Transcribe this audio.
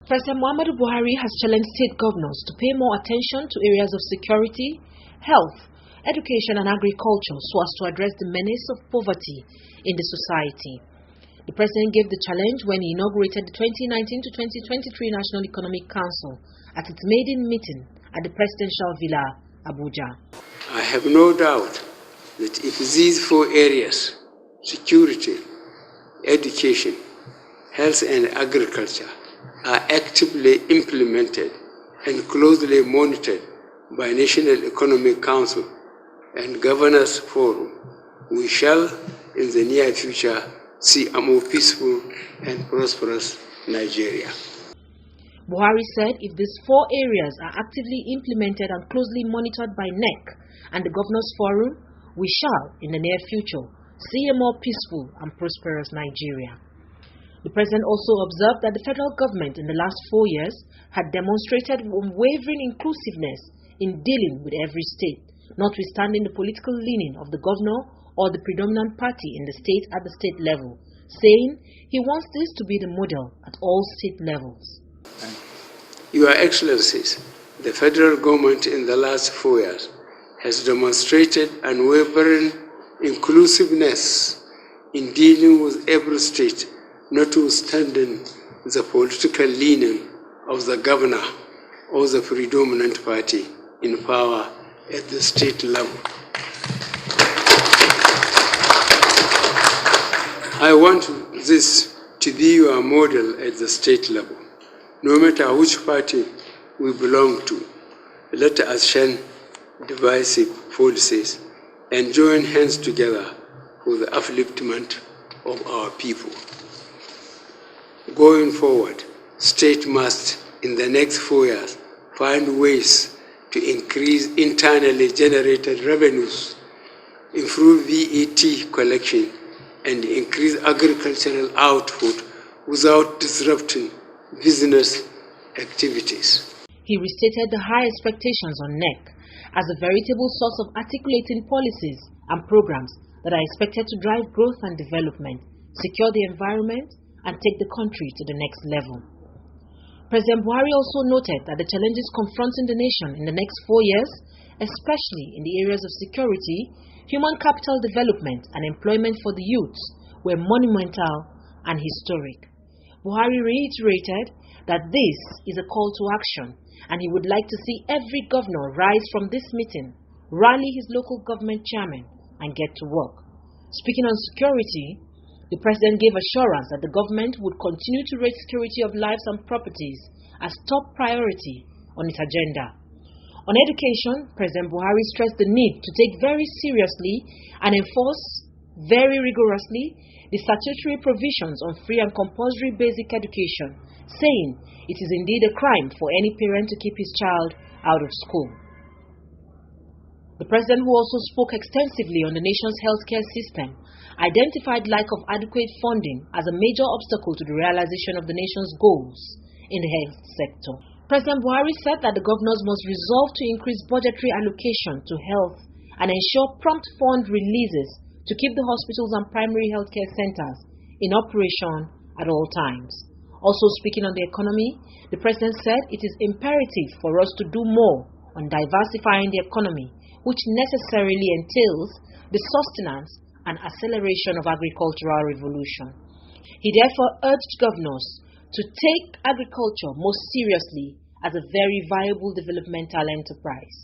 President Muhammadu Buhari has challenged state governors to pay more attention to areas of security, health, education and agriculture so as to address the menace of poverty in the society. The president gave the challenge when he inaugurated the 2019 to 2023 National Economic Council at its maiden meeting at the Presidential Villa, Abuja. I have no doubt that if these four areas, security, education, health and agriculture, are actively implemented and closely monitored by National Economic Council and Governors Forum, we shall, in the near future, see a more peaceful and prosperous Nigeria. Buhari said if these four areas are actively implemented and closely monitored by NEC and the Governors Forum, we shall, in the near future, see a more peaceful and prosperous Nigeria. The president also observed that the federal government in the last 4 years had demonstrated unwavering inclusiveness in dealing with every state, notwithstanding the political leaning of the governor or the predominant party in the state at the state level, saying he wants this to be the model at all state levels. Your Excellencies, the federal government in the last 4 years has demonstrated unwavering inclusiveness in dealing with every state, notwithstanding the political leaning of the governor or the predominant party in power at the state level. I want this to be your model at the state level. No matter which party we belong to, let us shun divisive policies and join hands together for the upliftment of our people. Going forward, state must, in the next 4 years, find ways to increase internally generated revenues, improve VAT collection, and increase agricultural output without disrupting business activities. He restated the high expectations on NEC as a veritable source of articulating policies and programs that are expected to drive growth and development, secure the environment, and take the country to the next level. President Buhari also noted that the challenges confronting the nation in the next 4 years, especially in the areas of security, human capital development, and employment for the youth, were monumental and historic. Buhari reiterated that this is a call to action, and he would like to see every governor rise from this meeting, rally his local government chairman, and get to work. Speaking on security, the president gave assurance that the government would continue to rate security of lives and properties as top priority on its agenda. On education, President Buhari stressed the need to take very seriously and enforce very rigorously the statutory provisions on free and compulsory basic education, saying it is indeed a crime for any parent to keep his child out of school. The president, who also spoke extensively on the nation's healthcare system, identified lack of adequate funding as a major obstacle to the realization of the nation's goals in the health sector. President Buhari said that the governors must resolve to increase budgetary allocation to health and ensure prompt fund releases to keep the hospitals and primary healthcare centers in operation at all times. Also speaking on the economy, the president said it is imperative for us to do more on diversifying the economy, which necessarily entails the sustenance and acceleration of agricultural revolution. He therefore urged governors to take agriculture most seriously as a very viable developmental enterprise.